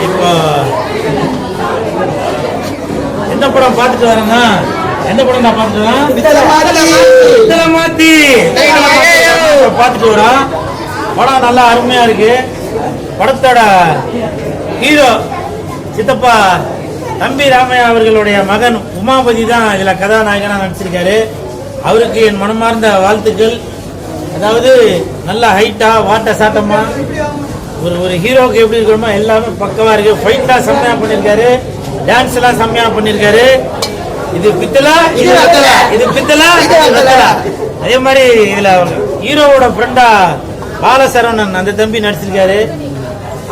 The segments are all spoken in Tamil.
இப்போ எந்த படம் பார்த்துட்டு வரேன்னா எந்த படம் நான் பார்த்துட்டு பார்த்துட்டு வரோம். படம் நல்லா அருமையா இருக்கு. படத்தோட ஹீரோ சித்தப்பா தம்பி ராமையா அவர்களுடைய மகன் உமாபதி தான் இதுல கதாநாயகனா நடிச்சிருக்காரு. அவருக்கு என் மனமார்ந்த வாழ்த்துக்கள். அதாவது நல்ல ஹைட்டா வாட்ட சாட்டமா ஒரு ஹீரோக்கு எப்படி இருக்கணுமோ எல்லாமே பக்கவா இருக்கு. ஃபைட்டா செம்மையா பண்ணிருக்காரு, டான்ஸ் எல்லாம் செம்மையா பண்ணிருக்காரு. இது பித்தலா இது பித்தலா. அதே மாதிரி இதுல ஹீரோவோட ஃப்ரெண்டா பாலசரவணன் அந்த தம்பி நடிச்சிருக்காரு.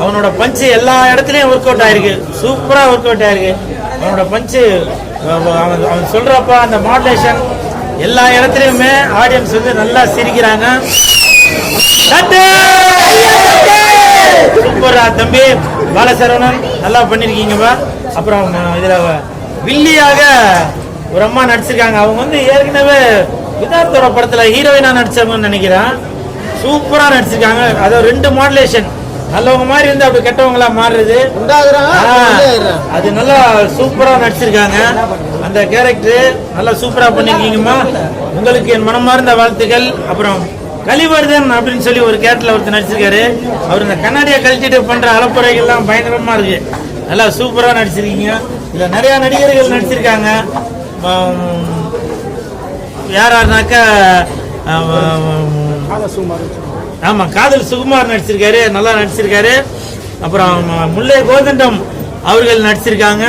அவனோட பஞ்சு எல்லா இடத்துலயும் ஒர்க் அவுட் ஆயிருக்கு, சூப்பரா ஒர்க் அவுட் ஆயிருக்கு. அவனோட பஞ்சு அவன் சொல்றப்ப அந்த மாடுலேஷன் எல்லா இடத்துலயுமே ஆடியன்ஸ் வந்து நல்லா சிரிக்கிறாங்க. சூப்பரா தம்பி பாலசரவணன் நல்லா பண்ணிருக்கீங்கப்பா. அப்புறம் இதுல வில்லியாக ஒரு அம்மா நடிச்சிருக்காங்க. அவங்க வந்து ஏற்கனவே விதார்த்தோட படத்துல ஹீரோயினா நடிச்சவங்கன்னு நினைக்கிறேன். சூப்பரா நடிச்சிருக்காங்க. அதாவது 2 மாடுலேஷன் நல்லவங்க மாதிரி இருந்து அப்படி கெட்டவங்களா மாறுறது அது நல்லா சூப்பரா நடிச்சிருக்காங்க. அந்த கேரக்டர் நல்லா சூப்பரா பண்ணிருக்கீங்கம்மா. உங்களுக்கு என் மனமார்ந்த வாழ்த்துக்கள். அப்புறம் கலிவர்தன் அப்படின்னு சொல்லி ஒரு கேரக்டர்ல ஒருத்தர் நடிச்சிருக்காரு. அவர் இந்த கண்ணாடியை கழிச்சிட்டு பண்ற அலப்புறைகள்லாம் பயங்கரமா இருக்கு. நல்லா சூப்பரா நடிச்சிருக்கீங்க. இதுல நிறைய நடிகர்கள் நடிச்சிருக்காங்க. யாருனாக்கா ஆமா காதல் சுகுமார் நடிச்சிருக்காரு, நல்லா நடிச்சிருக்காரு. அப்புறம் முல்லை கோதண்டம் அவர்கள் நடிச்சிருக்காங்க.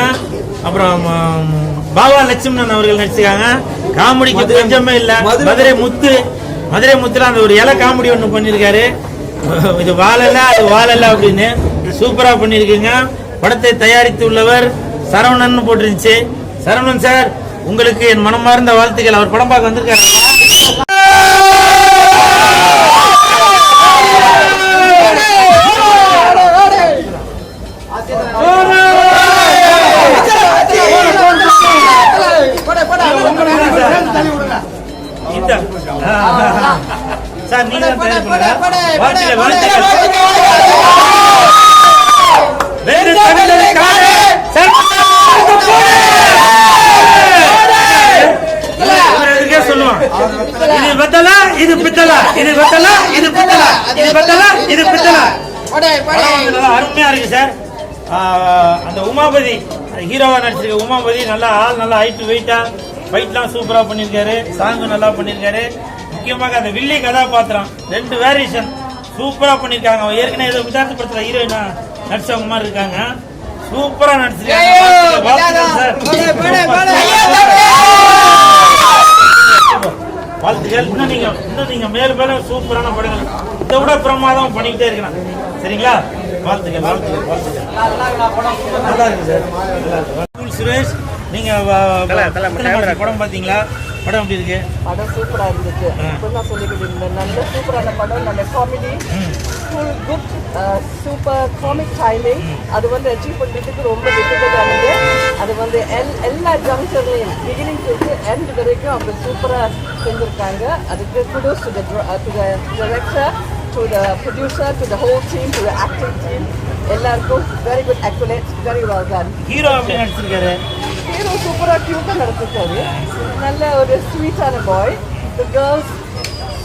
அப்புறம் பாபா லட்சுமணன் அவர்கள் நடிச்சிருக்காங்க. காமெடிக்கு கொஞ்சமே இல்ல. மதுரை முத்துல அந்த ஒரு இலை காமெடி ஒண்ணு பண்ணிருக்காரு. இது வாழல அது வாழல அப்படின்னு சூப்பரா பண்ணிருக்கீங்க. படத்தை தயாரித்து உள்ளவர் சரவணன் போட்டிருந்துச்சு. சரவணன் சார் உங்களுக்கு என் மனமார்ந்த வாழ்த்துக்கள். அவர் படம் பார்க்க வந்திருக்காரு. சார் நீங்க சொல்லுவான் இது வெத்தலா இது பித்தலா இது வெத்தலா இது பித்தலா இது வெத்தலா இது பித்தலா. அருமையா இருக்கு சார். அந்த உமாபதி ஹீரோவா நடிச்சிருக்க உமாபதி நல்லா ஆள் நல்லா ஹைட் வெயிட்டா ஃபைட்லாம் சூப்பரா பண்ணிருக்காரு. சாங் நல்லா பண்ணிருக்காரு. முக்கியமாக அந்த வில்லி கதாபாத்திரம் 2 வேரியேஷன் சூப்பரா பண்ணிருக்காங்க. ஏற்கனவே ஏதோ விதார்த்த படத்துல ஹீரோயினா நடிச்சவங்க மாதிரி இருக்காங்க. சூப்பரா நடிச்சிருக்காங்க. வாழ்த்துக்கள். இன்னும் நீங்க மேலும் மேலும் சூப்பரான படங்கள் இதை விட பிரமாதம் பண்ணிக்கிட்டே இருக்கலாம். சரிங்களா? வாழ்த்துக்கள் வாழ்த்துக்கள் வாழ்த்துக்கள். நல்லா இருக்கு சார். சுரேஷ் நீங்க படம் பாத்தீங்களா? படம் எப்படி இருக்கு? படம் சூப்பரா இருந்துச்சு. இப்பதான் சொல்லிக்கிட்டு இருந்தேன். நல்ல சூப்பரான படம், நல்ல comedy, good super comic timing. அது வந்து அச்சீவ் பண்றதுக்கு ரொம்ப டிஃபிகல்ட்டானது. அது வந்து எல்லா ஜங்ஷன்லையும் பிகினிங் டு எண்ட் வரைக்கும் அவங்க சூப்பரா செஞ்சிருக்காங்க. அதுக்கு kudos to the director, to the producer, to the whole team, to the acting team. எல்லாருக்கும் very good accolades, very well done. Hero எப்படி நடிச்சிருக்காரு? ஹீரோ சூப்பரா கியூட்டா நடிச்சிருக்காரு. நல்ல ஒரு ஸ்வீட்டான பாய். The girls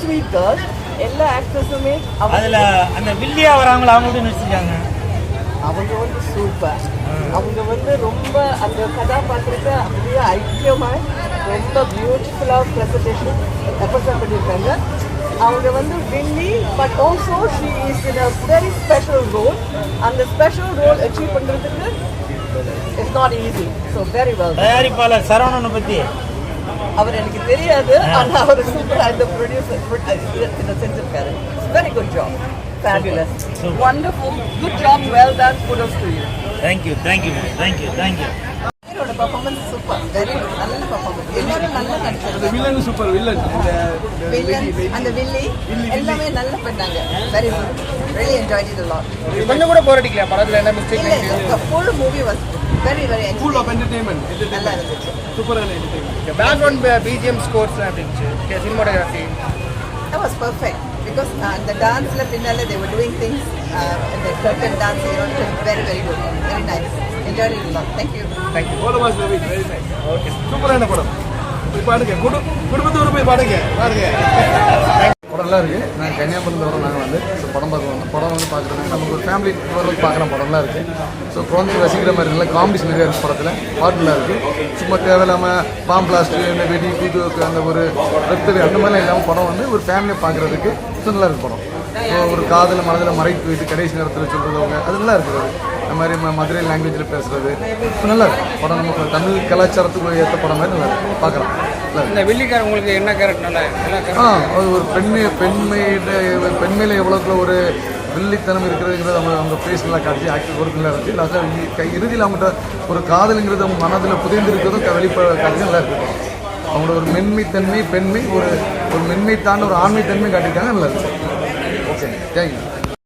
sweet girls. எல்லா ஆக்டர்ஸுமே அதுல அந்த வில்லியா வராங்களா அவங்க எப்படி நடிச்சிருக்காங்க? அவங்க வந்து சூப்பர். அவங்க வந்து ரொம்ப அந்த கதாபாத்திரத்தை அப்படியே ஐக்கியமா ரொம்ப பியூட்டிஃபுல்லா பிரசன்டேஷன் ரெப்ரசென்ட் பண்ணியிருக்காங்க. அவங்க வந்து வில்லி, but also she is in a very special role. அந்த ஸ்பெஷல் ரோல் அச்சீவ் பண்றதுக்கு it's not easy. So very well. தயாரிப்பாளர் சரவணனை பத்தி அவர் எனக்கு தெரியாது, ஆனால் அவர் சூப்பராக இந்த ப்ரொடியூசர் செஞ்சிருக்காரு. Very good job, fabulous, wonderful, good job, well done, kudos to you. Thank you, thank you, thank you, thank you. அவரோட பெர்ஃபார்மன்ஸ் சூப்பர், வெரி நல்ல பெர்ஃபார்மன்ஸ். எல்லாரும் நல்லா நடிச்சாங்க. அந்த வில்லன் சூப்பர் வில்லன். அந்த வில்லி எல்லாமே நல்லா பண்ணாங்க. Very good, really enjoyed it a lot. கொஞ்சம் கூட போர் அடிக்கல படத்துல. என்ன மிஸ்டேக் இல்ல, the full movie was very full of entertainment. நல்லா இருந்துச்சு. சூப்பரான என்டர்டெயின்மென்ட். பேக்ரவுண்ட் BGM ஸ்கோர்ஸ் அப்படிச்சு. Cinematography that was perfect. because the dance la pinnala they were doing things the curtain dance, you know, it was very very good, very nice. Enjoyed it a lot. Thank you. All of us love it. Very nice. Okay. சூப்பரான படம். போய் பாருங்க. குடும்பத்தோட போய் பாருங்க. படம் நல்லா இருக்குது. நான் கன்னியாகுமரியில் வரோம். நாங்கள் வந்து படம் பார்க்க வந்தோம். படம் வந்து பார்க்குறதுக்கு நமக்கு ஒரு ஃபேமிலி ஓரளவுக்கு பார்க்குற படம்லாம் இருக்குது. ஸோ குழந்தைங்க ரசிக்கிற மாதிரி நல்ல காம்படிஷன் நிறையா இருக்குது படத்தில். பாட்டுலாம் இருக்குது. சும்மா தேவையில்லாமல் பாம் பிளாஸ்ட்டு இந்த வெடி குது அந்த ஒரு ரத்தது அந்த மாதிரிலாம் இல்லாமல் படம் வந்து ஒரு ஃபேமிலியை பார்க்குறதுக்கு நல்லா இருக்குது படம். ஸோ ஒரு காதில் மனதில் மறைத்து போயிட்டு கடைசி நேரத்தில் சொல்கிறது அவங்க அது நல்லா இருக்குது. அந்த மாதிரி மதுரை லாங்குவேஜில் பேசுகிறது நல்லா இருக்குது படம். நமக்கு தமிழ் கலாச்சாரத்துக்கு ஏற்ற படம் மாதிரி நல்லா இருக்குது பார்க்கலாம். இந்த வெள்ளிக்காரன் உங்களுக்கு என்ன கேரக்டர் நல்லா அது ஒரு பெண்மையில் எவ்வளோக்குள்ள ஒரு வெள்ளித்தனம் இருக்கிறதுங்கிறது அவங்க ஃபேஸ் நல்லா காட்சி ஆக்டிவ் ஒர்க் நல்லா இருந்துச்சு. லாஸ்ட்டாக இறுதியில் அவங்ககிட்ட ஒரு காதலுங்கிறது அவங்க மனதில் புதைந்து இருக்கிறதும் வெளிப்பாடு காட்சி நல்லா இருக்குது. அவங்களோட ஒரு மென்மைத்தன்மை பெண்மை ஒரு மென்மைத்தான ஒரு ஆண்மைத்தன்மை காட்டியிருக்காங்க நல்லா இருக்குது. Okay thank you.